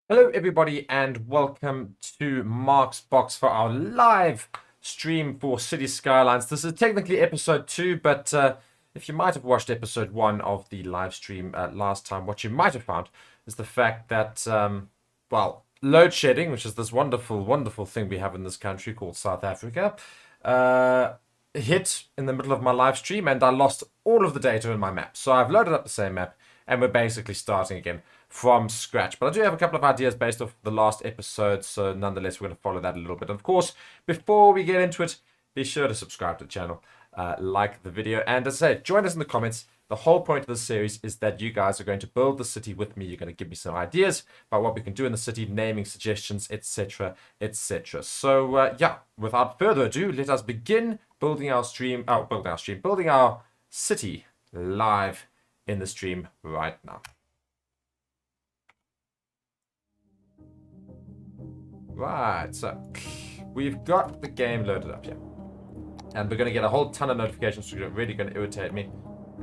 Hello, everybody, and welcome to Mark's Box for our live stream for Cities Skylines. This is technically episode 2, but if you might have watched episode 1 of the live stream last time, what you might have found is the fact that, load shedding, which is this wonderful, wonderful thing we have in this country called South Africa, hit in the middle of my live stream, and I lost all of the data in my map. So I've loaded up the same map, and we're basically starting again from scratch. But I do have a couple of ideas based off the last episode, so nonetheless, we're going to follow that a little bit. And of course, before we get into it, be sure to subscribe to the channel, like the video, and as I said, join us in the comments. The whole point of this series is that you guys are going to build the city with me. You're going to give me some ideas about what we can do in the city, naming suggestions, etc., etc. So, without further ado, let us begin building our city live in the stream right now. Right, so we've got the game loaded up here. And we're going to get a whole ton of notifications, which are really going to irritate me.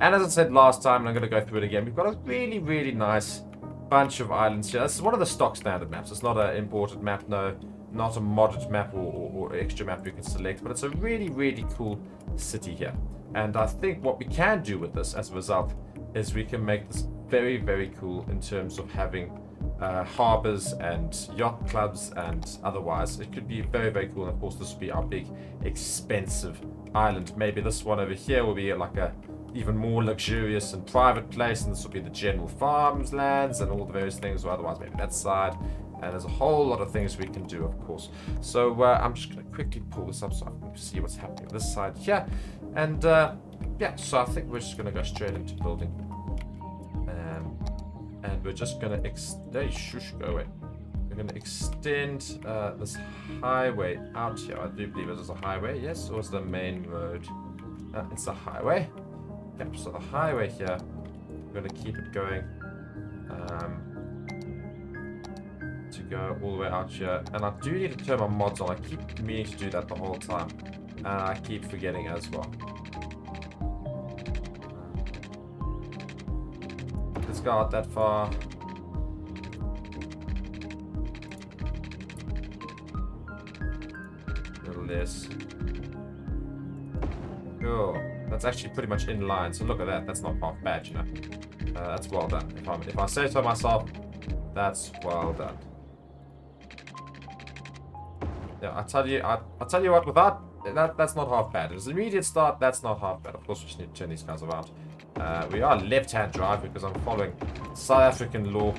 And as I said last time, and I'm going to go through it again, we've got a really, really nice bunch of islands here. This is one of the stock standard maps. It's not an imported map, no, not a modded map or extra map you can select, but it's a really, really cool city here. And I think what we can do with this as a result is we can make this very, very cool in terms of having harbors and yacht clubs and otherwise. It could be very, very cool. And of course, this will be our big, expensive island. Maybe this one over here will be like a even more luxurious and private place, and this will be the general farms lands and all the various things, or otherwise maybe that side. And there's a whole lot of things we can do, of course. So I'm just going to quickly pull this up so I can see what's happening on this side here. And yeah, so I think we're just going to go straight into building. And we're just going to go away. We're going to extend this highway out here. I do believe it is a highway, yes, or is it the main road? It's a highway. Yep, so the highway here, we're going to keep it going to go all the way out here. And I do need to turn my mods on. I keep meaning to do that the whole time. And I keep forgetting as well. Let's go out that far. A little less. Cool. That's actually pretty much in line. So look at that. That's not half bad, you know. That's well done. If I say so myself, that's well done. Yeah, I tell you what. Without that's not half bad. As an immediate start, that's not half bad. Of course, we just need to turn these guys around. We are left-hand drive because I'm following South African law,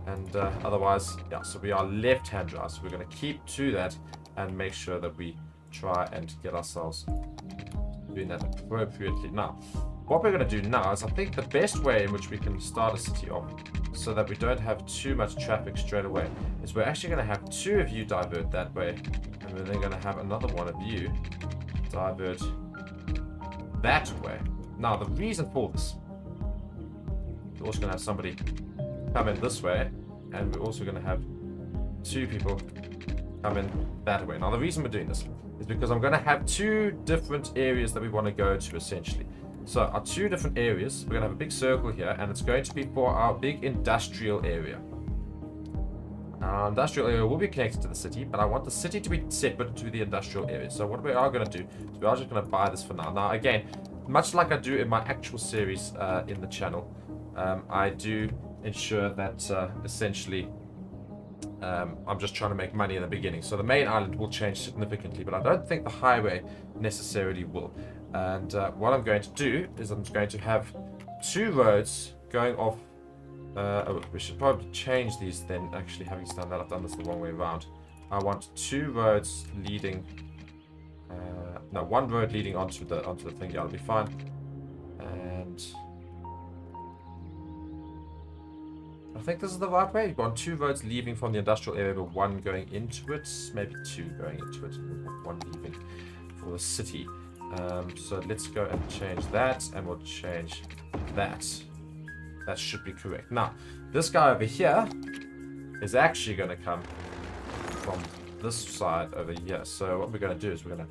and otherwise, yeah. So we are left-hand drive. So we're going to keep to that and make sure that we try and get ourselves doing that appropriately. Now, what we're going to do now is I think the best way in which we can start a city off so that we don't have too much traffic straight away is we're actually going to have 2 of you divert that way, and we're then going to have another one of you divert that way. Now, the reason for this, we're also going to have somebody come in this way, and we're also going to have 2 people come in that way. Now, the reason we're doing this is because I'm going to have 2 different areas that we want to go to, essentially. So our 2 different areas, we're going to have a big circle here, and it's going to be for our big industrial area. Our industrial area will be connected to the city, but I want the city to be separate to the industrial area. So what we are going to do is we are just going to buy this for now. Now, again, much like I do in my actual series in the channel, I do ensure that essentially I'm just trying to make money in the beginning. So the main island will change significantly, but I don't think the highway necessarily will. And what I'm going to do is I'm going to have 2 roads going off. We should probably change these then, actually, having done that. I've done this the wrong way around. I want 2 roads leading... no, 1 road leading onto the thing. Yeah, that'll be fine. And... I think this is the right way. You've got 2 roads leaving from the industrial area, but 1 going into it. Maybe 2 going into it, and 1 leaving for the city. So let's go and change that, and we'll change that. That should be correct. Now, this guy over here is actually going to come from this side over here. So what we're going to do is we're going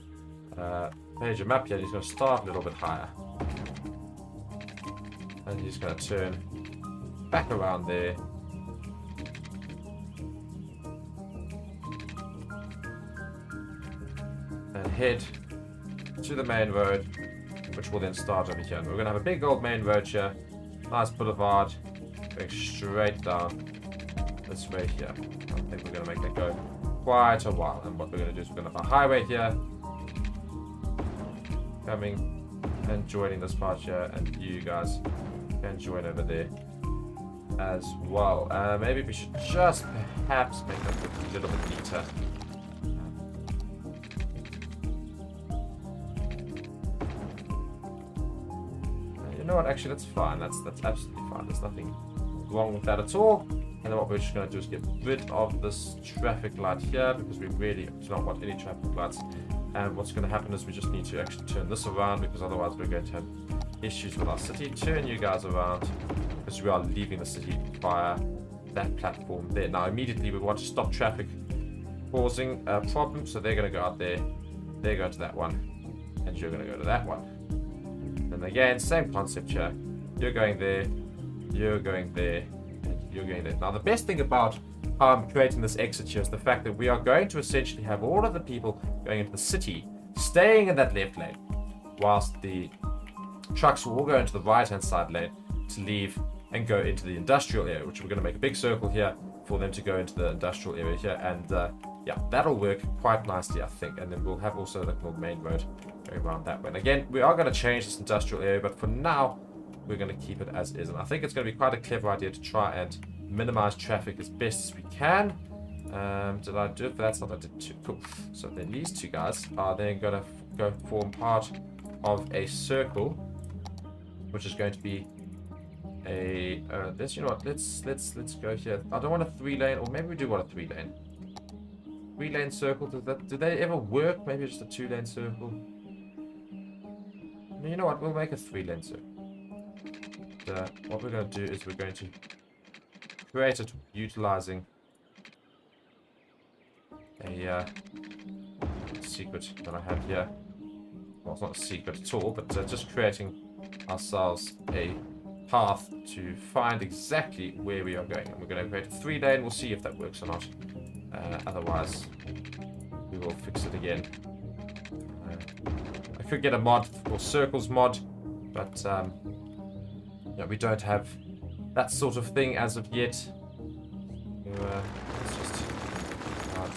to page a map here. He's going to start a little bit higher. And he's going to turn back around there head to the main road, which will then start over here. And we're going to have a big old main road here. Nice boulevard. Going straight down this way here. I think we're going to make that go quite a while. And what we're going to do is we're going to have a highway here. Coming and joining this part here. And you guys can join over there as well. Maybe we should just perhaps make that look a little bit neater. You know what? Actually, that's fine. That's absolutely fine. There's nothing wrong with that at all. And then what we're just going to do is get rid of this traffic light here because we really do not want any traffic lights. And what's going to happen is we just need to actually turn this around because otherwise we're going to have issues with our city. Turn you guys around because we are leaving the city via that platform there. Now, immediately we want to stop traffic causing a problem. So they're going to go out there. They're going to that one. And you're going to go to that one. And again, same concept here. You're going there, you're going there, and you're going there. Now, the best thing about creating this exit here is the fact that we are going to essentially have all of the people going into the city staying in that left lane, whilst the trucks will all go into the right-hand side lane to leave and go into the industrial area, which we're going to make a big circle here for them to go into the industrial area here. And yeah, that'll work quite nicely, I think. And then we'll have also the main road going around that way. And again, we are going to change this industrial area, but for now, we're going to keep it as is. And I think it's going to be quite a clever idea to try and minimize traffic as best as we can. Did I do it? That's not what I did too. Cool. So then these two guys are then going to go form part of a circle, which is going to be a let's, you know what, let's go here. I don't want a 3-lane, or maybe we do want a 3-lane. 3-lane circle, do they ever work? Maybe just a 2-lane circle. You know what, we'll make a 3-lane circle. What we're going to do is we're going to create it utilizing a secret that I have here. Well, it's not a secret at all, but just creating ourselves a path to find exactly where we are going. And we're going to create a 3-lane. We'll see if that works or not. Otherwise, we will fix it again. I could get a mod for circles mod, but yeah, we don't have that sort of thing as of yet. So, let's just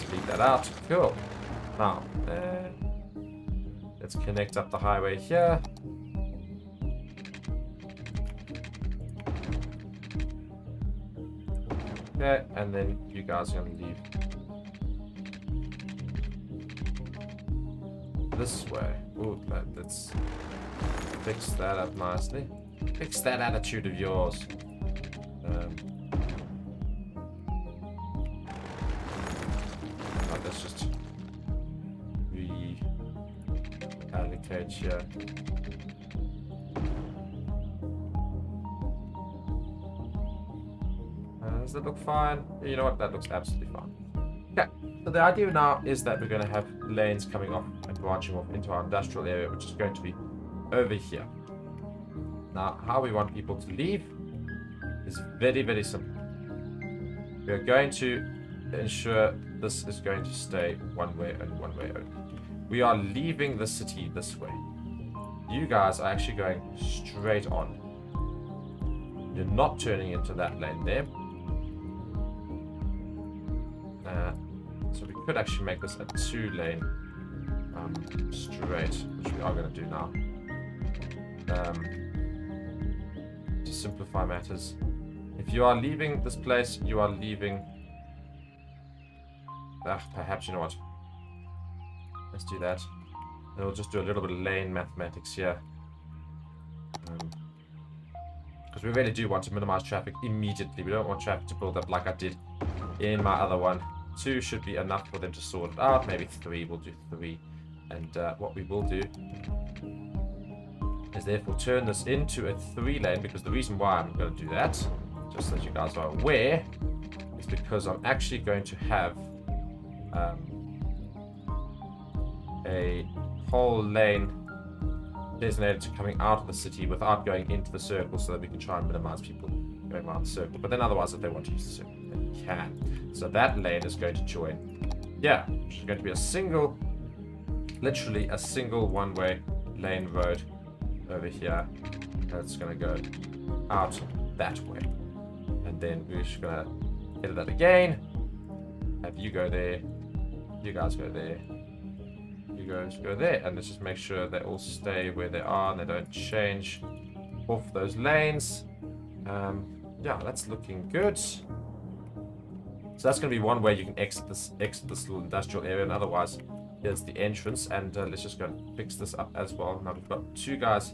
delete that out. Cool. Now, let's connect up the highway here. Okay, and then you guys are going to leave this way. Ooh, let's fix that up nicely. Fix that attitude of yours. Let's just reallocate here. Does that look fine? You know what? That looks absolutely fine. Okay, so the idea now is that we're going to have lanes coming off and branching off into our industrial area, which is going to be over here. Now, how we want people to leave is very, very simple. We are going to ensure this is going to stay one way and one way only. We are leaving the city this way. You guys are actually going straight on. You're not turning into that lane there. So we could actually make this a 2-lane straight, which we are going to do now. To simplify matters. If you are leaving this place, you are leaving... perhaps, you know what? Let's do that. And we'll just do a little bit of lane mathematics here. Because we really do want to minimize traffic immediately. We don't want traffic to build up like I did in my other one. 2 should be enough for them to sort it out. Maybe 3, we'll do 3. And what we will do is therefore turn this into a 3-lane, because the reason why I'm going to do that, just so that you guys are aware, is because I'm actually going to have a whole lane designated to coming out of the city without going into the circle, so that we can try and minimize people going around the circle. But then otherwise, if they want to use the circle, they can. So that lane is going to join, yeah, which is going to be a single literally a single one-way lane road over here. That's gonna go out that way. And then we're just gonna edit that again. Have you go there. You guys go there. You guys go there. And let's just make sure they all stay where they are and they don't change off those lanes. Yeah, that's looking good. So that's going to be one way you can exit this little industrial area, and otherwise here's the entrance. And let's just go and fix this up as well. Now we've got two guys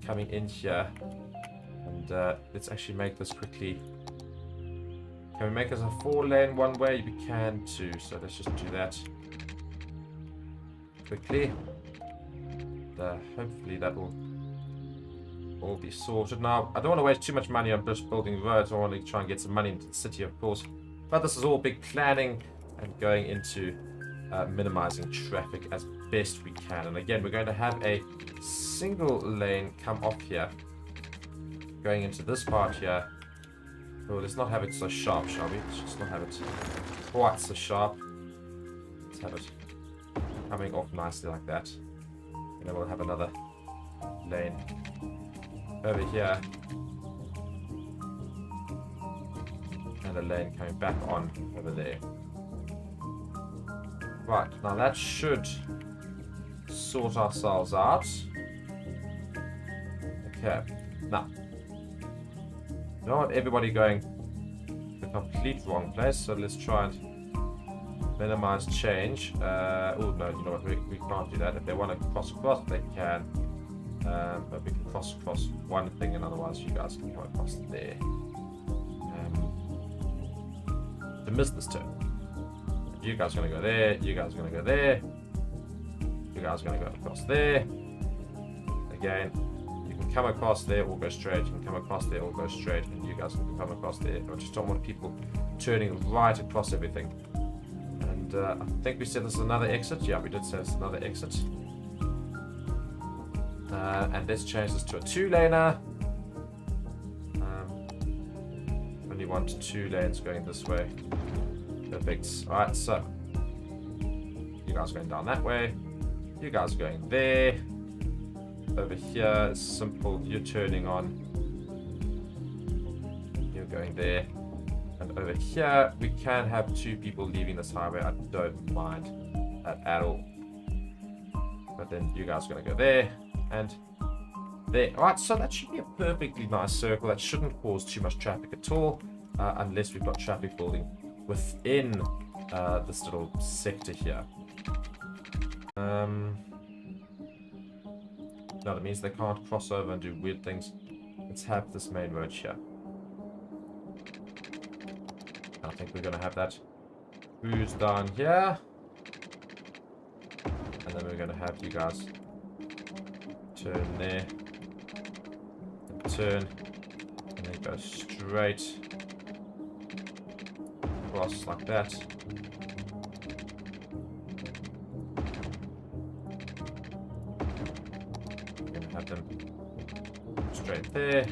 coming in here, and let's actually make this quickly. Can we make this a 4-lane one way? We can too, so let's just do that quickly. Hopefully that will all be sorted. Now, I don't want to waste too much money on just building roads. I want to try and get some money into the city, of course. But this is all big planning and going into minimizing traffic as best we can. And again, we're going to have a single lane come off here, going into this part here. Oh, let's not have it so sharp, shall we? Let's just not have it quite so sharp. Let's have it coming off nicely like that. And then we'll have another lane over here, and a lane coming back on over there. Right, now that should sort ourselves out. Okay, now I don't want everybody going the complete wrong place, so let's try and minimize change. Oh no, you know what, we can't do that. If they want to cross across, they can. But we can cross across one thing, and otherwise you guys can go across there. To miss this turn. You guys are going to go there, you guys are going to go there, you guys are going to go across there. Again, you can come across there or go straight, you can come across there or go straight, and you guys can come across there. I just don't want people turning right across everything. And I think we said this is another exit. Yeah, we did say it's another exit. And let's change this to a 2-laner. Only 1 to 2 lanes going this way. Perfect. Alright, so you guys are going down that way. You guys are going there. Over here, it's simple. You're turning on. You're going there. And over here, we can have 2 people leaving this highway. I don't mind that at all. But then you guys are going to go there. And there. Alright, so that should be a perfectly nice circle. That shouldn't cause too much traffic at all, unless we've got traffic building within this little sector here. No, that means they can't cross over and do weird things. Let's have this main road here. I think we're going to have that cruise down here. And then we're going to have you guys turn there, and turn, and then go straight across like that. We're going to have them straight there.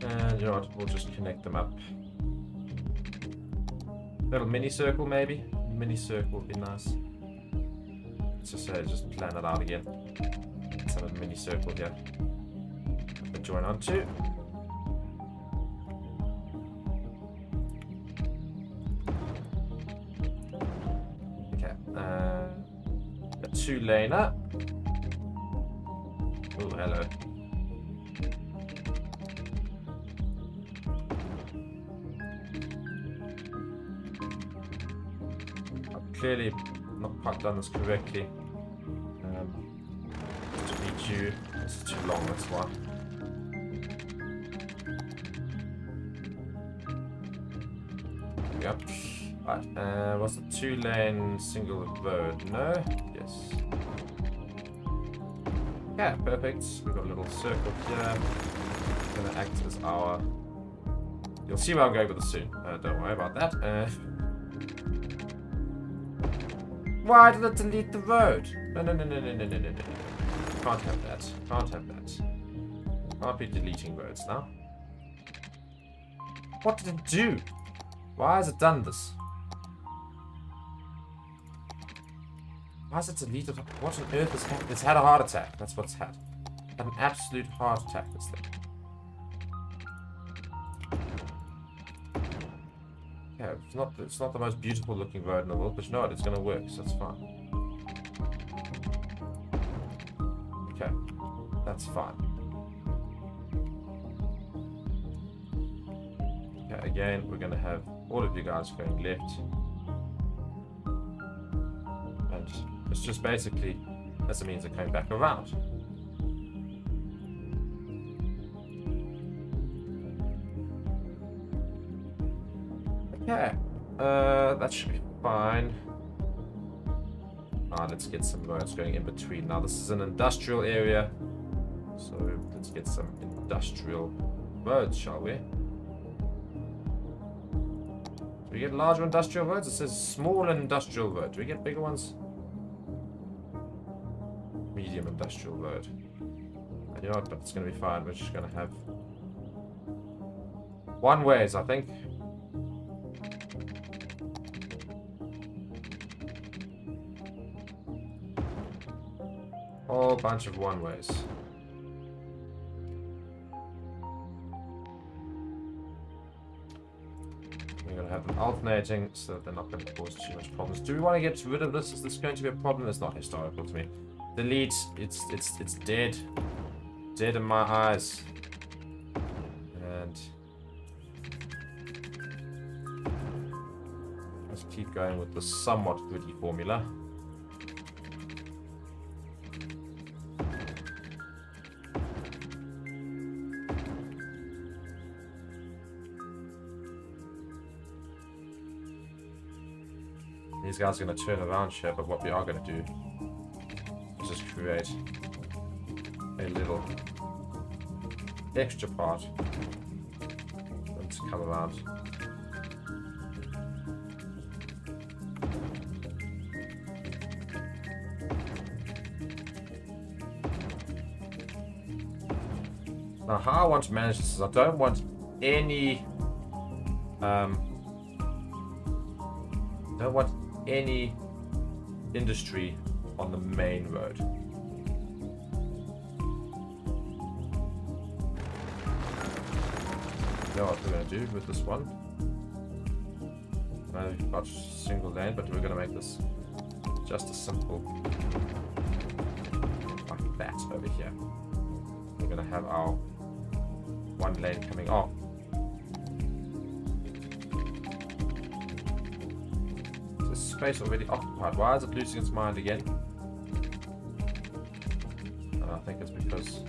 And you know what, we'll just connect them up. Little mini circle maybe? Mini circle would be nice. Let's just say, just plan that out again. Let's have a mini circle here to join onto. Okay, a 2-laner. Oh, hello. Clearly not quite done this correctly. To beat you, this is too long, that's why. Yep. Right, what's the 2-lane single road? No? Yes. Yeah, perfect. We've got a little circle here. It's gonna act as our You'll see where I'm going with this soon. Don't worry about that. Why did it delete the road? No. Can't have that. Can't have that. Can't be deleting roads now. What did it do? Why has it done this? Why has it deleted? What on earth has happened? It's had a heart attack. That's what it's had. Had an absolute heart attack, this thing. Yeah, it's not the most beautiful looking road in the world, but you know what? It's going to work, so it's fine. Okay, that's fine. Okay, again, we're going to have all of you guys going left. And it's just basically as a means of coming back around. Okay, that should be fine. Let's get some roads going in between. Now this is an industrial area, so let's get some industrial roads, shall we? Do we get larger industrial roads? It says small industrial road. Do we get bigger ones? Medium industrial road. And you know what, but it's going to be fine. We're just going to have one ways, I think. Whole bunch of one ways. We're going to have them alternating so that they're not going to cause too much problems. Do we want to get rid of this? Is this going to be a problem? It's not historical to me. Delete. It's dead. Dead in my eyes. And let's keep going with the somewhat gritty formula. These guys are going to turn around here, but what we are going to do is just create a little extra part for them to come around. Now, how I want to manage this is I don't want any industry on the main road. You know what we're going to do with this one? I've got single lane, but we're going to make this just as simple like that over here. We're going to have our one lane coming off. Space already occupied. Why is it losing its mind again? And I think it's because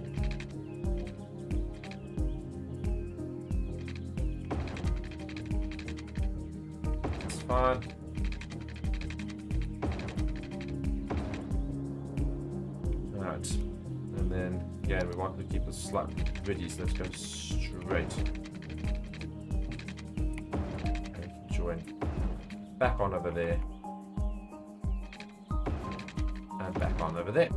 it's fine. Alright. And then again we want to keep this slightly ready, so let's go straight. And join back on over there. Back on over there.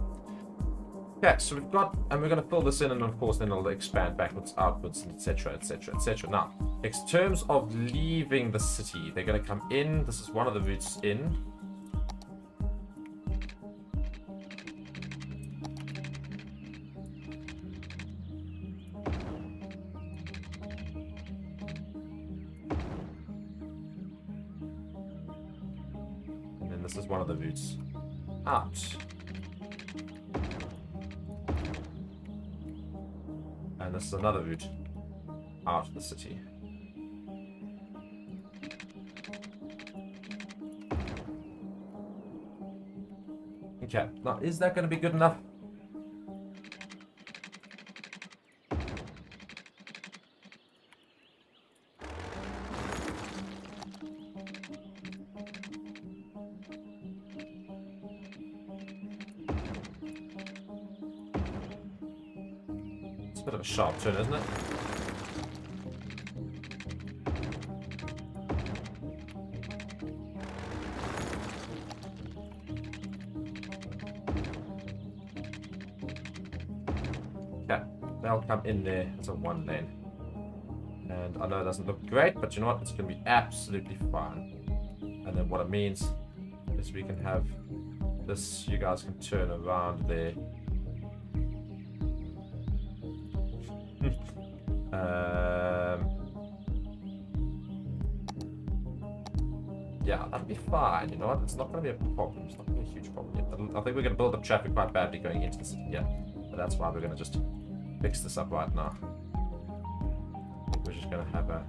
Okay, so we've got, and we're going to fill this in, and of course then it'll expand backwards, outwards, etc, etc, etc. Now, in terms of leaving the city, they're going to come in. This is one of the routes in. And then this is one of the routes out. And this is another route out of the city. Okay, now is that going to be good enough? It's a bit of a sharp turn, isn't it? Okay, they'll come in there as a 1 lane. And I know it doesn't look great, but you know what? It's going to be absolutely fine. And then what it means is we can have this, you guys can turn around there. Yeah, that'll be fine, you know what? It's not going to be a problem. It's not going to be a huge problem yet. I think we're going to build up traffic quite badly going into the city, yeah. But that's why we're going to just fix this up right now. I think we're just going to have a...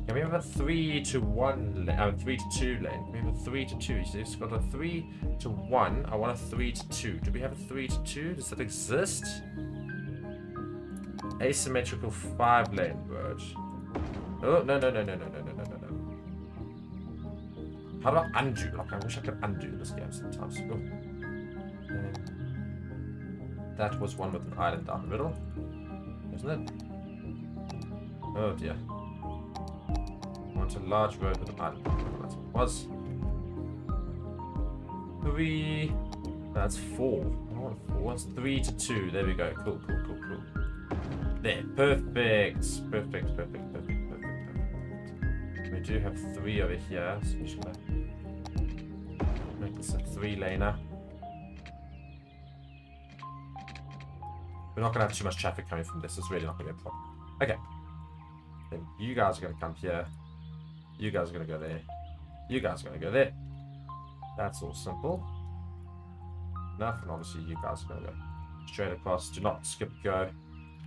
Can we have a 3 to 1 lane? 3 to 2 lane. Can we have a 3 to 2? So it's got a 3 to 1. I want a 3 to 2. Do we have a 3 to 2? Does that exist? Asymmetrical 5 lane road. Oh, no. How do I undo? Like, I wish I could undo this game sometimes. Oh. That was one with an island down the middle. Isn't it? Oh dear. I want a large road with an island down the middle. That's what it was. 3. That's 4. I want 4. That's 3 to 2. There we go. Cool. There. Perfect. We do have 3 over here, so we're just gonna make this a 3-laner. We're not gonna have too much traffic coming from this. It's really not gonna be a problem. Okay. Then you guys are gonna come here. You guys are gonna go there. You guys are gonna go there. That's all simple enough, and obviously you guys are gonna go straight across. Do not skip go,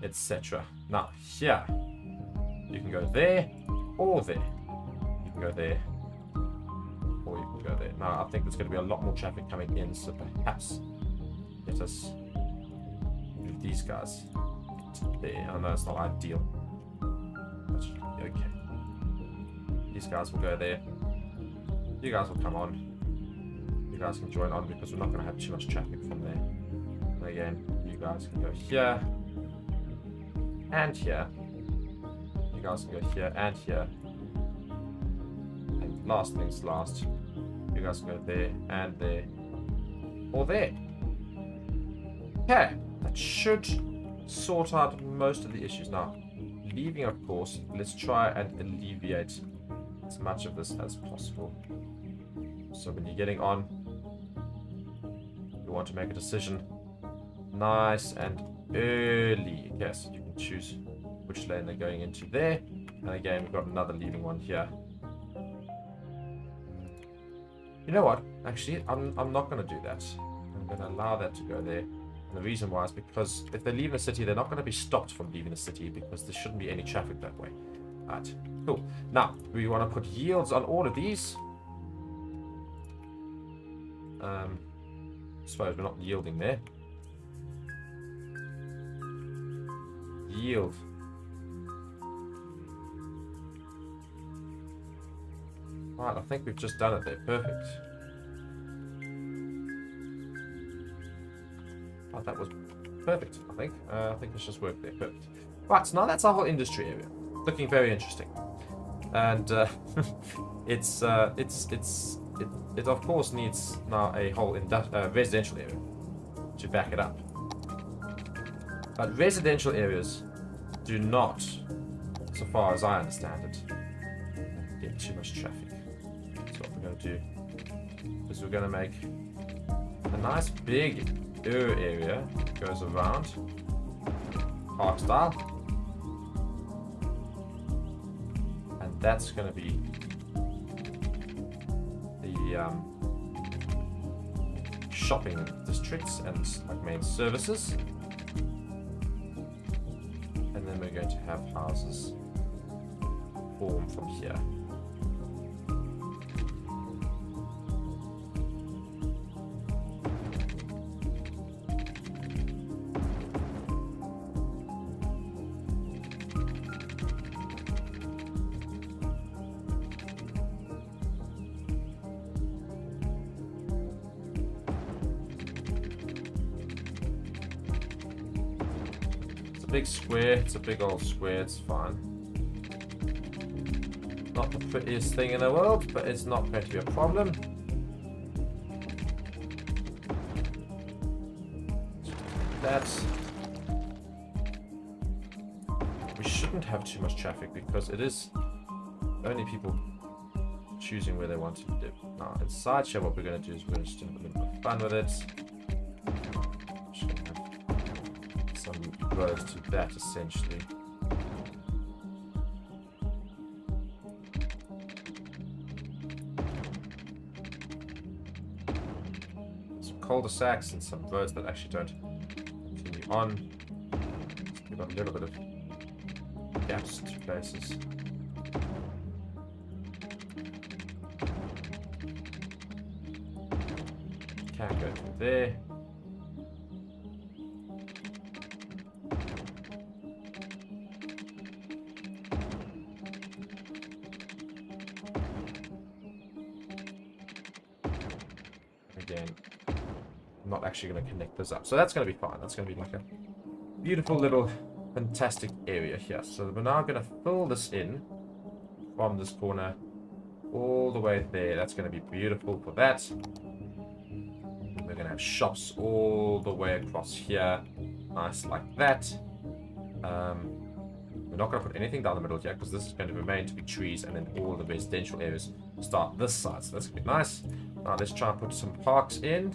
etc. Now here, you can go there or there. You can go there or you can go there. Now I think there's going to be a lot more traffic coming in, so perhaps let us move these guys to there. I know it's not ideal, but okay. These guys will go there. You guys will come on. You guys can join on because we're not going to have too much traffic from there. And again, you guys can go here and here. You guys can go here and here. And last things last, you guys can go there and there or there. Okay, that should sort out most of the issues. Now, leaving, of course, let's try and alleviate as much of this as possible. So when you're getting on, you want to make a decision nice and early. Okay, so you can choose which lane they're going into there. And again, we've got another leaving one here. You know what? Actually, I'm not going to do that. I'm going to allow that to go there. And the reason why is because if they leave the city, they're not going to be stopped from leaving the city because there shouldn't be any traffic that way. Right, cool. Now, we want to put yields on all of these. I suppose we're not yielding there. Yield. Right, I think we've just done it there. Perfect. Right, that was perfect, I think. I think it's just worked there. Perfect. Right, so now that's our whole industry area. Looking very interesting. And it of course needs now a whole residential area to back it up. But residential areas do not, so far as I understand it, get too much traffic. So what we're going to do is we're going to make a nice big area that goes around park style. And that's going to be the shopping districts and like main services. And then we're going to have houses form from here. Big square, it's a big old square, it's fine. Not the prettiest thing in the world, but it's not going to be a problem. that. We shouldn't have too much traffic because it is only people choosing where they want to live. Now, inside here, what we're going to do is we're going to just have a little bit of fun with it. Just going to have some roads to that, essentially. Some cul-de-sacs and some roads that actually don't continue on. Just give up a little bit of gaps to places. Can't go through there. Again, I'm not actually going to connect this up. So that's going to be fine. That's going to be like a beautiful little fantastic area here. So we're now going to fill this in from this corner all the way there. That's going to be beautiful for that. We're going to have shops all the way across here. Nice like that. We're not going to put anything down the middle here because this is going to remain to be trees, and then all the residential areas start this side. So that's going to be nice. Now let's try and put some parks in.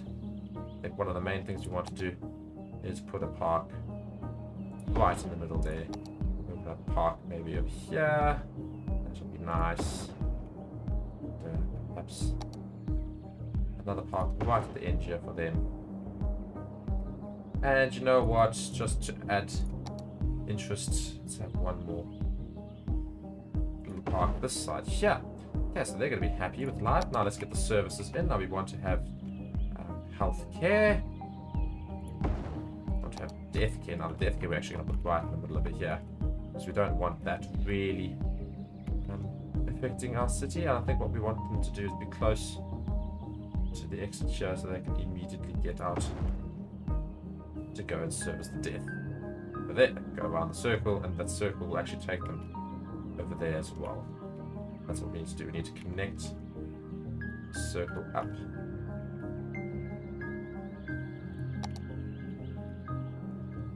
I think one of the main things we want to do is put a park right in the middle there. We'll put a park maybe over here. That should be nice. Perhaps another park right at the end here for them. And you know what? Just to add interest, let's have one more little park this side here. Okay, so they're going to be happy with life. Now let's get the services in. Now we want to have healthcare. We want to have death care. Now the death care we're actually going to put right in the middle of it here, because we don't want that really affecting our city. And I think what we want them to do is be close to the exit here so they can immediately get out to go and service the death. But there, go around the circle, and that circle will actually take them over there as well. That's what we need to do. We need to connect the circle up.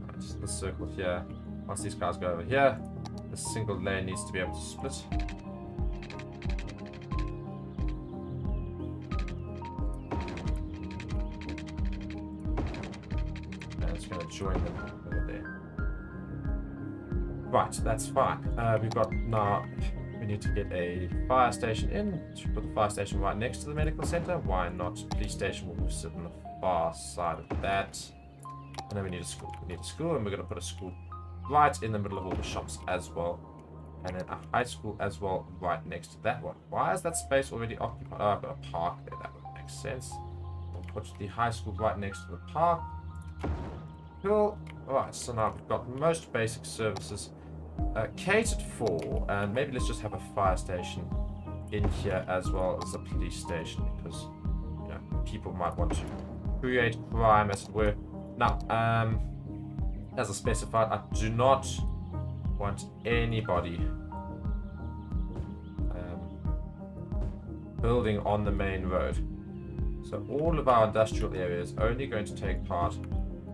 Right, just the circle here. Once these guys go over here, the single lane needs to be able to split. And it's going to join them over there. Right, that's fine. We've got now. We need to get a fire station in. Should put the fire station right next to the medical center. Why not? Police station will sit on the far side of that. And then we need a school. We need a school, and we're going to put a school right in the middle of all the shops as well. And then a high school as well right next to that one. Why is that space already occupied? Oh, I've got a park there. That would make sense. We'll put the high school right next to the park. Cool. Alright, so now we've got most basic services catered for, and maybe let's just have a fire station in here as well as a police station, because you know, people might want to create crime, as it were. Now, as I specified, I do not want anybody building on the main road. So all of our industrial areas are only going to take part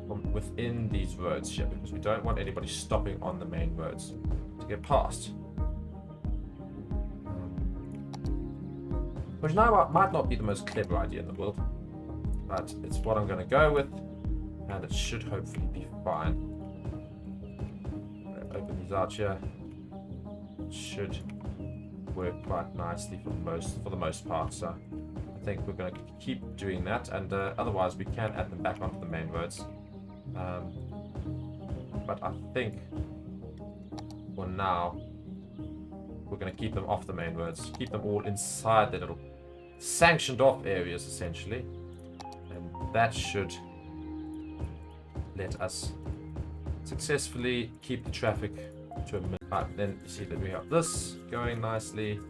from within these roads here, because we don't want anybody stopping on the main roads to get past. Which now might not be the most clever idea in the world, but it's what I'm going to go with, and it should hopefully be fine. Open these out here. It should work quite nicely for the most part. So I think we're going to keep doing that, and otherwise we can add them back onto the main roads. But I think for now we're going to keep them off the main roads, keep them all inside the little sanctioned off areas essentially, and that should let us successfully keep the traffic to a minimum. Right, then you see that we have this going nicely.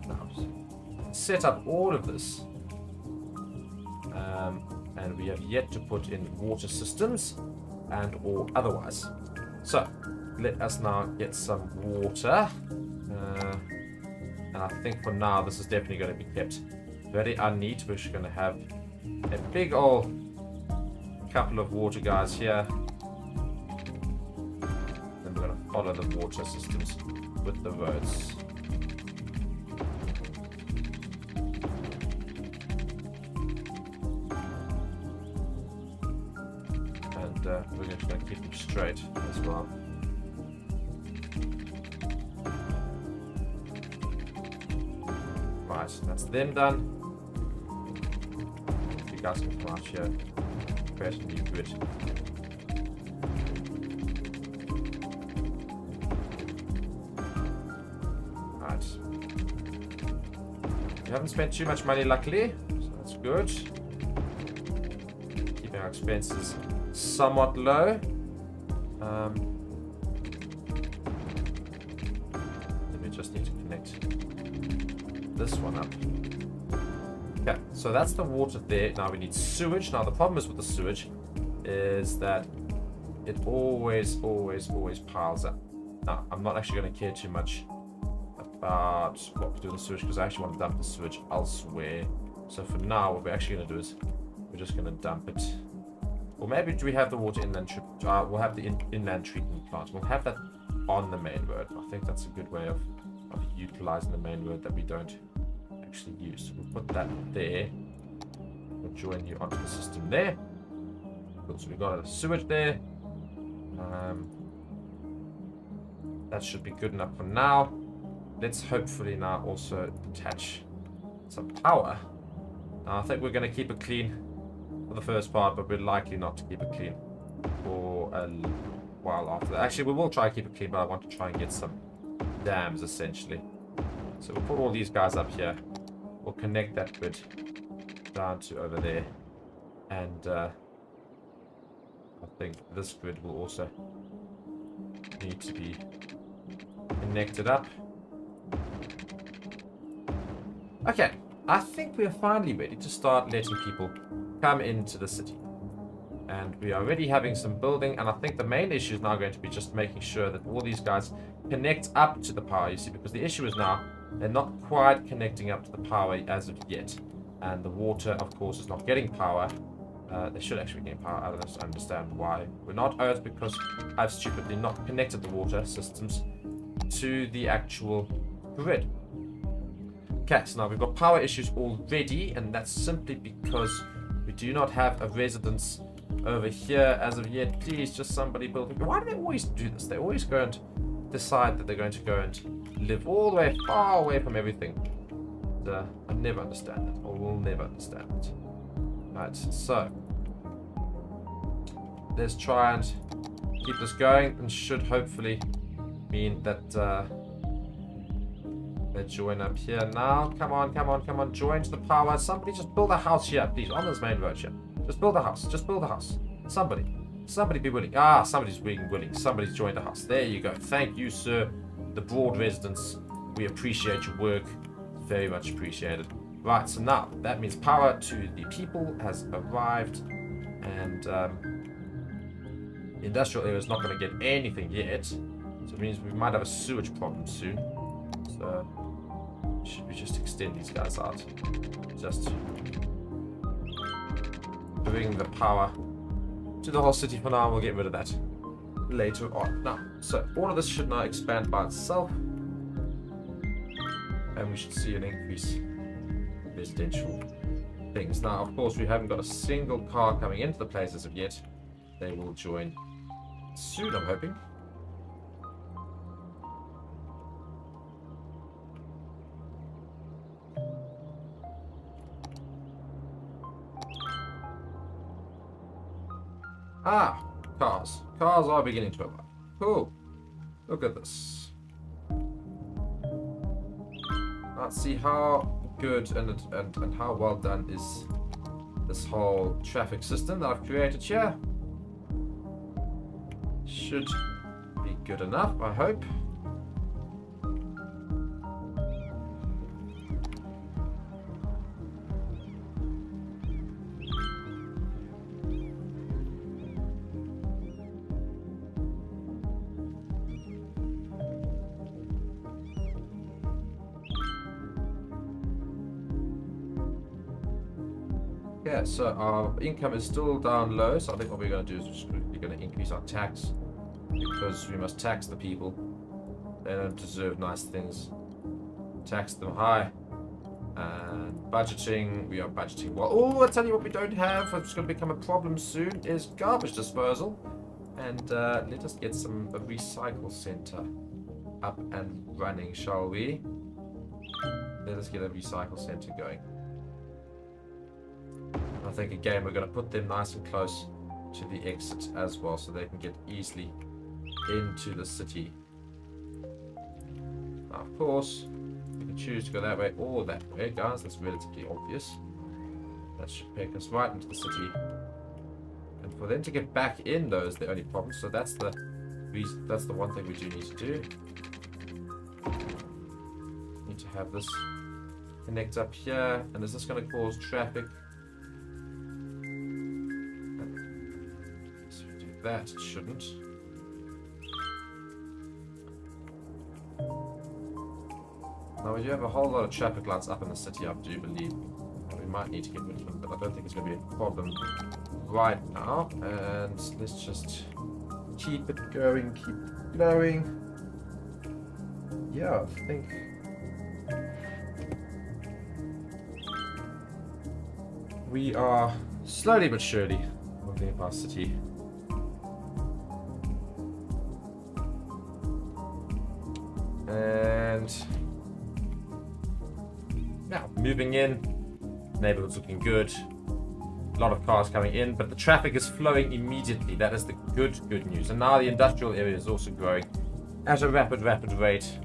Now set up all of this. And we have yet to put in water systems and or otherwise. So let us now get some water. And I think for now this is definitely going to be kept very unneat. We're just going to have a big old couple of water guys here. Then we're going to follow the water systems with the roads. And we're just going to keep them straight as well. Right, that's them done. You guys can come out here, create a new grid. Right. We haven't spent too much money, luckily, so that's good. Keeping our expenses somewhat low. Then we just need to connect this one up. Okay, so that's the water there. Now we need sewage. Now the problem is with the sewage is that it always piles up. Now I'm not actually going to care too much about what we do with the sewage because I actually want to dump the sewage elsewhere. So for now, what we're actually going to do is we're just going to dump it. Or maybe do we have the water inland treatment? We'll have the inland treatment plant. We'll have that on the main road. I think that's a good way of utilizing the main road that we don't actually use. So we'll put that there. We'll join you onto the system there. Cool. So we've got a sewage there. That should be good enough for now. Let's hopefully now also attach some power. Now I think we're going to keep it clean for the first part, but we're likely not to keep it clean for a while after that. Actually, we will try to keep it clean, but I want to try and get some dams essentially. So we'll put all these guys up here. We'll connect that grid down to over there. And I think this grid will also need to be connected up. Okay, I think we are finally ready to start letting people come into the city. And we are already having some building, and I think the main issue is now going to be just making sure that all these guys connect up to the power, you see, because the issue is now they're not quite connecting up to the power as of yet. And the water, of course, is not getting power. They should actually be getting power. I don't understand why we're not. Oh, it's because I've stupidly not connected the water systems to the actual grid. Okay, so now we've got power issues already, and that's simply because we do not have a residence over here as of yet. Please, just somebody build. Why do they always do this? They always go and decide that they're going to go and live all the way far away from everything. And, I never understand it, or will never understand it. Right, so let's try and keep this going, and should hopefully mean that they join up here now. Come on, come on, come on, join to the power. Somebody just build a house here, please, on this main road here. Just build a house, just build a house. Somebody be willing. Ah, somebody's being willing. Somebody's joined a house. There you go. Thank you, sir. The broad residents. We appreciate your work. Very much appreciated. Right, so now that means power to the people has arrived, and the industrial area is not going to get anything yet. So it means we might have a sewage problem soon. So should we just extend these guys out? Just bring the power to the whole city for now. We'll get rid of that later on. Now, so all of this should now expand by itself, and we should see an increase in residential things. Now, of course, we haven't got a single car coming into the place as of yet. They will join soon, I'm hoping. Ah, cars. Cars are beginning to arrive. Cool. Look at this. Let's see how good and how well done is this whole traffic system that I've created here. Should be good enough, I hope. Okay, so our income is still down low, so I think what we're going to do is we're going to increase our tax, because we must tax the people. They don't deserve nice things. Tax them high. And budgeting, we are budgeting well. Oh, I'll tell you what we don't have, it's going to become a problem soon, is garbage disposal. And let us get a recycle center up and running, shall we? Let us get a recycle center going. I think again we're going to put them nice and close to the exit as well, so they can get easily into the city. Now, of course, you can choose to go that way or that way, guys. That's relatively obvious. That should take us right into the city. And for them to get back in, though, is the only problem. So that's the one thing we do need to do. Need to have this connect up here. And is this going to cause traffic? So we do that. It shouldn't. Now we do have a whole lot of traffic lights up in the city, I do believe. We might need to get rid of them, but I don't think it's going to be a problem right now. And let's just keep it going, keep it going. Yeah, I think we are slowly but surely moving up our city. And yeah, moving in, neighborhood's looking good. A lot of cars coming in, but the traffic is flowing immediately. That is the good news. And now the industrial area is also growing at a rapid rate.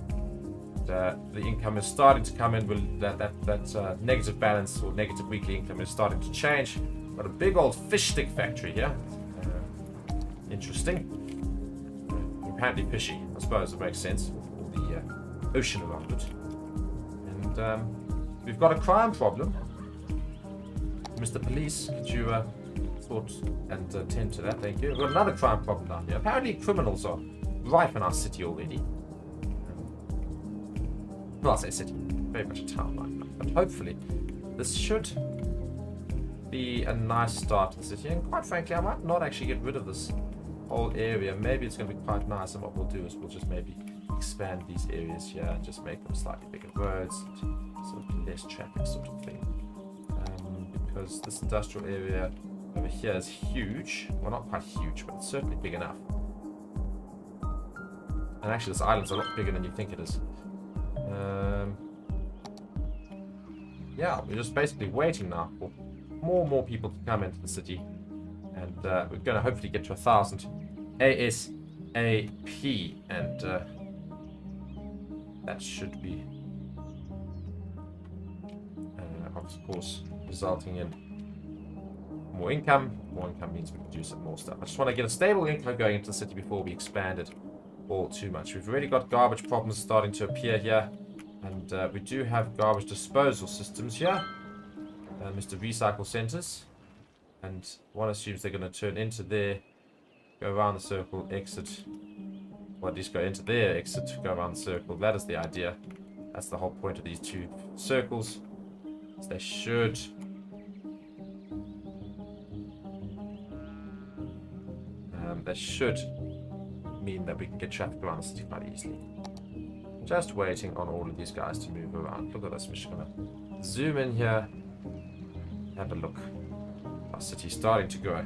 The income is starting to come in. With that negative balance or negative weekly income is starting to change. Got a big old fish stick factory here. Interesting. Apparently fishy. I suppose it makes sense with all the ocean around it. And we've got a crime problem. Mr. Police, could you sort and attend to that? Thank you. We've got another crime problem down here. Apparently criminals are rife in our city already. Well, I say city. Very much a town right now. But hopefully this should be a nice start to the city. And quite frankly, I might not actually get rid of this whole area. Maybe it's going to be quite nice. And what we'll do is we'll just maybe expand these areas here and just make them slightly bigger roads. Sort of less traffic sort of thing. Because this industrial area over here is huge. Well, not quite huge, but it's certainly big enough. And actually, this island's a lot bigger than you think it is. Yeah, we're just basically waiting now for more people to come into the city. And we're going to hopefully get to 1,000 ASAP. And that should be, of course, resulting in more income. More income means we produce more stuff. I just want to get a stable income going into the city before we expand it all too much. We've already got garbage problems starting to appear here. And we do have garbage disposal systems here. Mr. Recycle Centers. And one assumes they're going to turn into there, go around the circle, exit. Or at least go into there, exit, go around the circle. That is the idea. That's the whole point of these two circles. So they should mean that we can get traffic around the city quite easily. Just waiting on all of these guys to move around. Look at this. We're just gonna zoom in here. Have a look. Our city's starting to grow.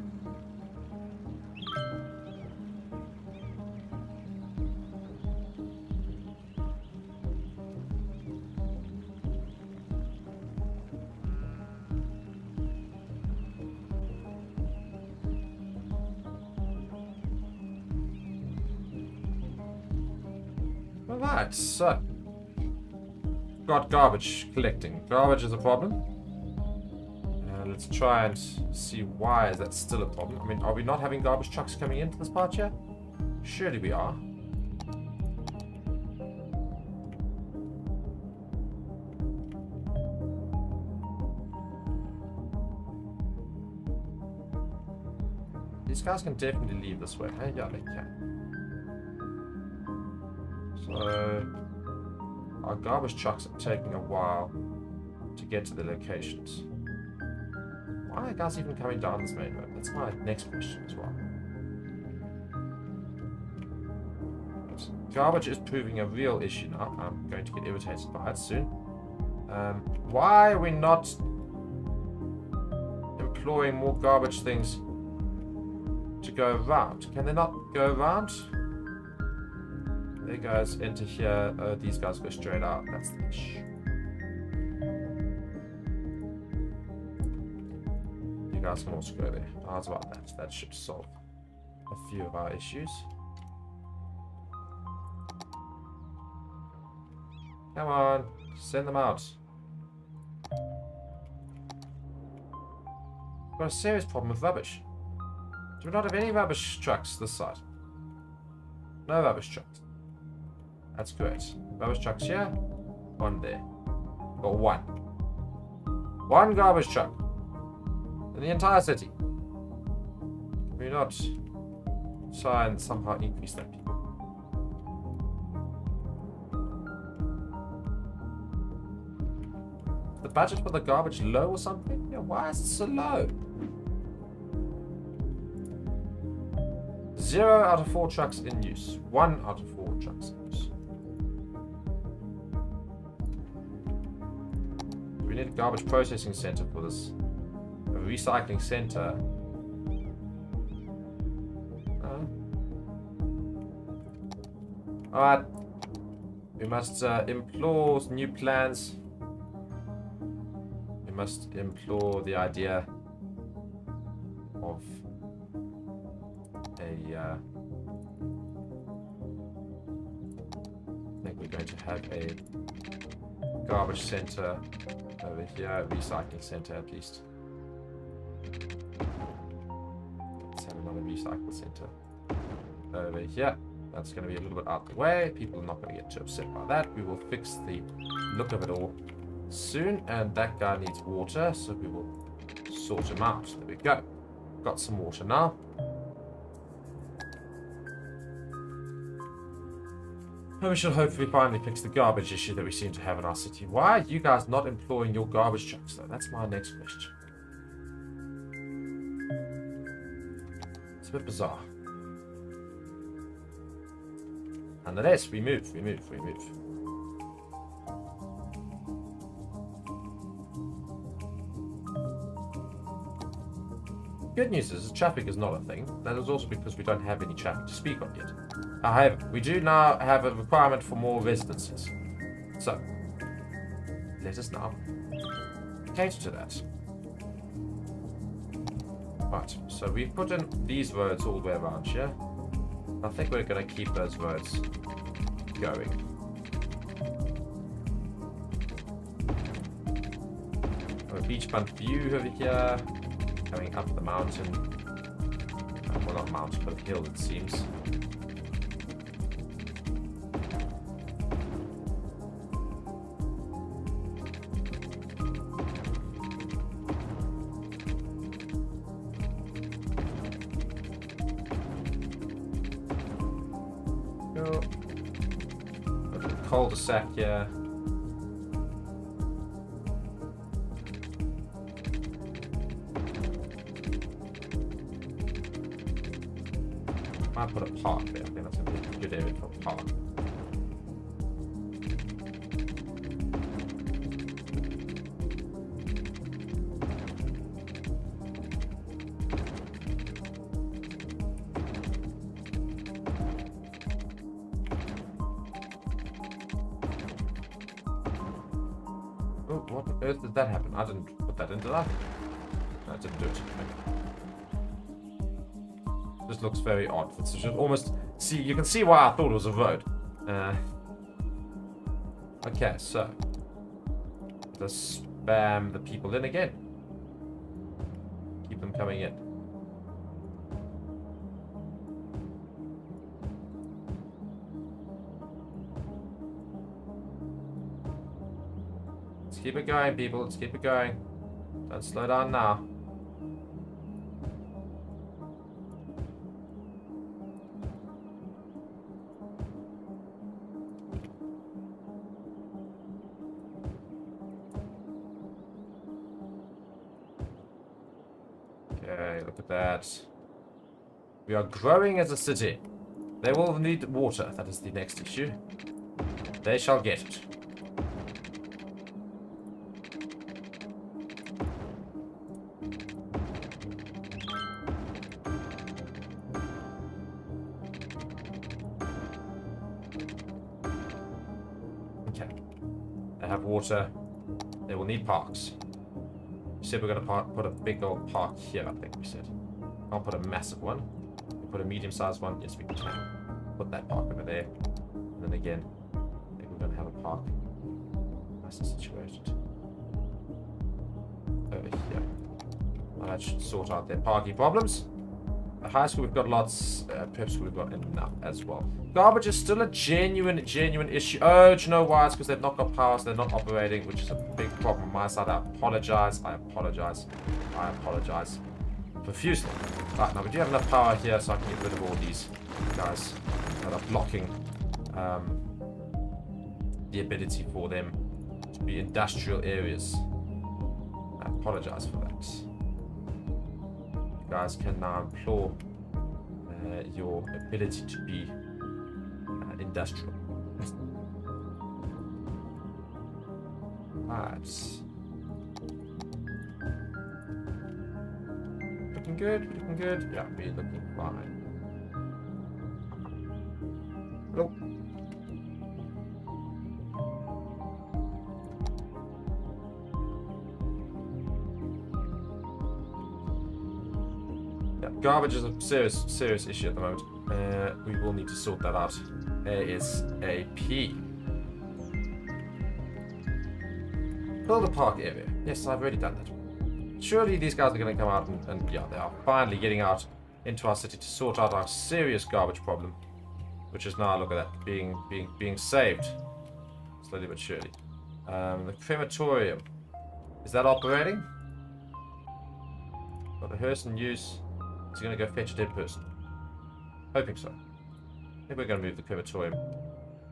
Alright, so got garbage collecting. Garbage is a problem. Let's try and see why is that still a problem. I mean, are we not having garbage trucks coming into this part here? Surely we are. These guys can definitely leave this way. Hey, yeah, they can. So our garbage trucks are taking a while to get to the locations. Why are guys even coming down this main road? That's my next question as well. Garbage is proving a real issue now. I'm going to get irritated by it soon. Why are we not employing more garbage things to go around? Can they not go around? There goes into here. These guys go straight out. That's the issue. You guys can also go there. How's about that? That should solve a few of our issues. Come on, send them out. We've got a serious problem with rubbish. Do we not have any rubbish trucks this side? No rubbish trucks. That's great. Rubbish trucks here, one there. Or one. One garbage truck in the entire city. Can we not try and somehow increase that, people? The budget for the garbage low or something? Yeah, why is it so low? 0 out of 4 trucks in use. 1 out of 4 trucks in use. We need a garbage processing center for this. A recycling center. Alright. We must implore new plans. We must implore the idea of I think we're going to have a garbage center over here, a recycling center at least. Let's have another recycle center over here. That's going to be a little bit out of the way. People are not going to get too upset by that. We will fix the look of it all soon, and that guy needs water, so we will sort him out. There we go. Got some water now. And we should hopefully finally fix the garbage issue that we seem to have in our city. Why are you guys not employing your garbage trucks, though? That's my next question. It's a bit bizarre. Nonetheless, we move. Good news is traffic is not a thing. That is also because we don't have any traffic to speak of yet. However, we do now have a requirement for more residences. So, let us now cater to that. Right, so we've put in these roads all the way around here. I think we're going to keep those roads going. A beachfront view over here. Going up the mountain. Well, not mountain, but hill, it seems. Go. A cul-de-sac here. Might put a park there. I think that's going to be a good area for a park. Oh, what on earth did that happen? I didn't put that into that. No, I didn't do it. Okay. This looks very odd. It's just almost see. You can see why I thought it was a road. Okay, so let's spam the people in again. Keep them coming in. Let's keep it going, people. Let's keep it going. Don't slow down now. Okay, look at that. We are growing as a city. They will need water. That is the next issue. They shall get it. Okay. They have water. They will need parks. We said we're going to put a big old park here, I think we said. Can't put a massive one. We put a medium-sized one. Yes, we can. Put that park over there. And then again, I think we're going to have a park. Nice and situated. Over here. That should sort out their parking problems. At high school, we've got lots. Prep school, we've got enough as well. Garbage is still a genuine issue. Oh, do you know why? It's because they've not got power, so they're not operating, which is a big problem on my side. I apologize. Profusely. Right, now we do have enough power here, so I can get rid of all these guys that are blocking the ability for them to be industrial areas. I apologize for that. You guys can now implore your ability to be industrial. Right. Looking good. Yeah, we're looking fine. Nope. Yeah, garbage is a serious issue at the moment. We will need to sort that out ASAP. Build a park area. Yes, I've already done that. Surely these guys are going to come out and yeah, they are finally getting out into our city to sort out our serious garbage problem, which is now, look at that, being saved slowly but surely. The crematorium, is that operating? Got a hearse in use. Is he going to go fetch a dead person? Hoping so. Maybe we're going to move the crematorium.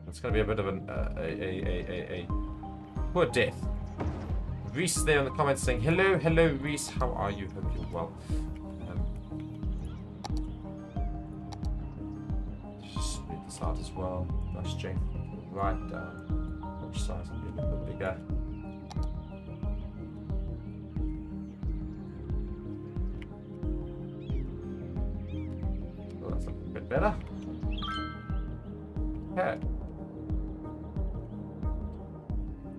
It's going to be a bit of a poor death. Reese is there in the comments saying, hello Reese, how are you? Hope you're well. Just read this out as well. Nice strength. Right down. Which size will be a little bit bigger. Oh, that's looking a bit better. Okay.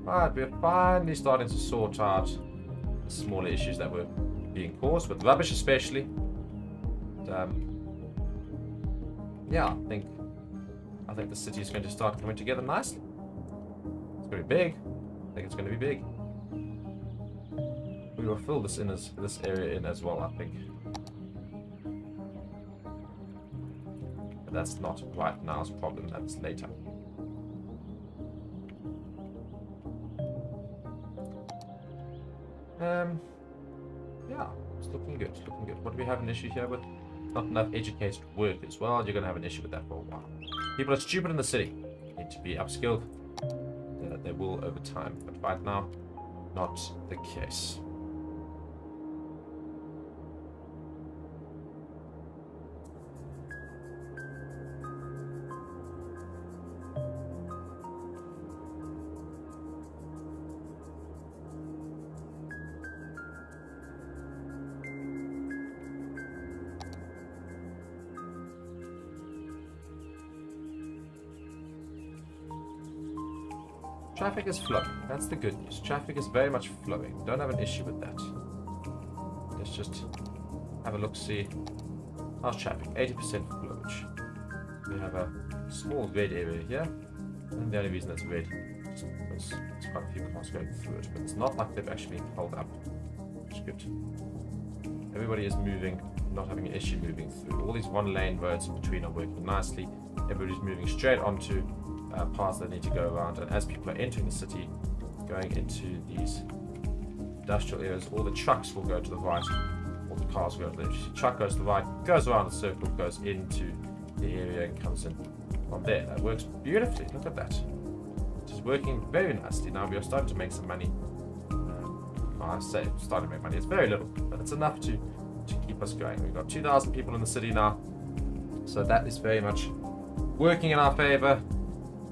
Right, we're finally starting to sort out the smaller issues that were being caused, with rubbish especially. Yeah, I think the city is going to start coming together nicely. It's going to be big. I think it's going to be big. We will fill this area in as well, I think. But that's not right now's problem. That's later. Yeah, it's looking good. What do we have an issue here with? Not enough educated workers. Well, you're going to have an issue with that for a while. People are stupid in the city. Need to be upskilled. They will over time, but right now, not the case. Traffic is flowing. That's the good news. Traffic is very much flowing. Don't have an issue with that. Let's just have a look, see. How's traffic? 80% flowage. We have a small red area here. And the only reason it's red is because there's quite a few cars going through it. But it's not like they've actually been held up. Which is good. Everybody is moving, not having an issue moving through. All these one-lane roads in between are working nicely. Everybody's moving straight onto paths that need to go around, and as people are entering the city, going into these industrial areas, all the trucks will go to the right, all the cars will go to the left. The truck goes to the right, goes around the circle, goes into the area and comes in from there. That works beautifully. Look at that. It is working very nicely. Now we are starting to make some money. I say starting to make money. It's very little, but it's enough to to keep us going. We've got 2,000 people in the city now, so that is very much working in our favor.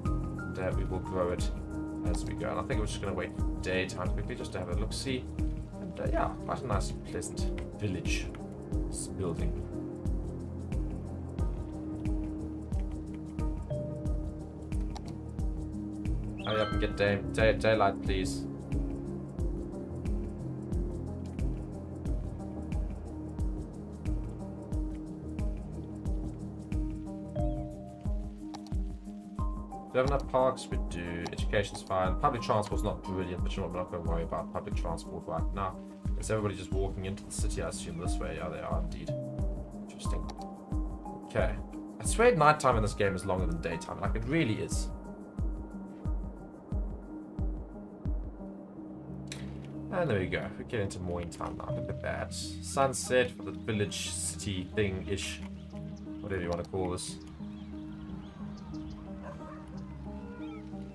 And we will grow it as we go. And I think we're just going to wait for daytime quickly just to have a look-see. And yeah, quite a nice, pleasant village. This building. Hurry up and get daylight, please. Do we have enough parks? We do. Education's fine. Public transport's not brilliant, but you know what, we're not going to worry about public transport right now. Is everybody just walking into the city? I assume this way. Yeah, they are indeed. Interesting. Okay. I swear nighttime in this game is longer than daytime. Like, it really is. And there we go. We get into morning time now. Look at that. Sunset for the village city thing-ish. Whatever you want to call this.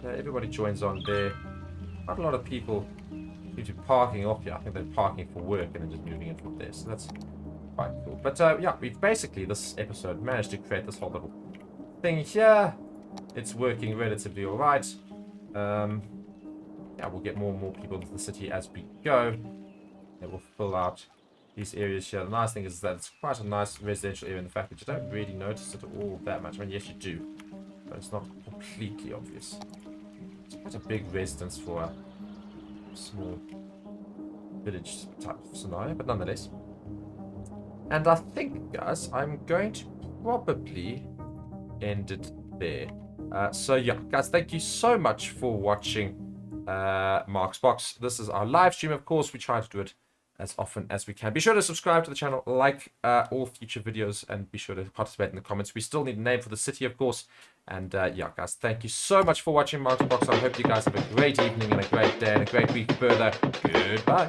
Okay, everybody joins on there. Quite a lot of people seem to be parking off here. I think they're parking for work and then just moving in from there. So that's quite cool. But yeah, we've basically, this episode, managed to create this whole little thing here. It's working relatively alright. Yeah, we'll get more and more people into the city as we go. It will fill out these areas here. The nice thing is that it's quite a nice residential area in the fact that you don't really notice it all that much. I mean, yes, you do, but it's not completely obvious. It's quite a big residence for a small village type of scenario, but nonetheless. And I think, guys, I'm going to probably end it there. So yeah, guys, thank you so much for watching Mark's Box. This is our live stream. Of course, we try to do it as often as we can. Be sure to subscribe to the channel, like all future videos, and be sure to participate in the comments. We still need a name for the city, of course. And yeah, guys, thank you so much for watching Mark's Box. I hope you guys have a great evening and a great day and a great week further. Goodbye.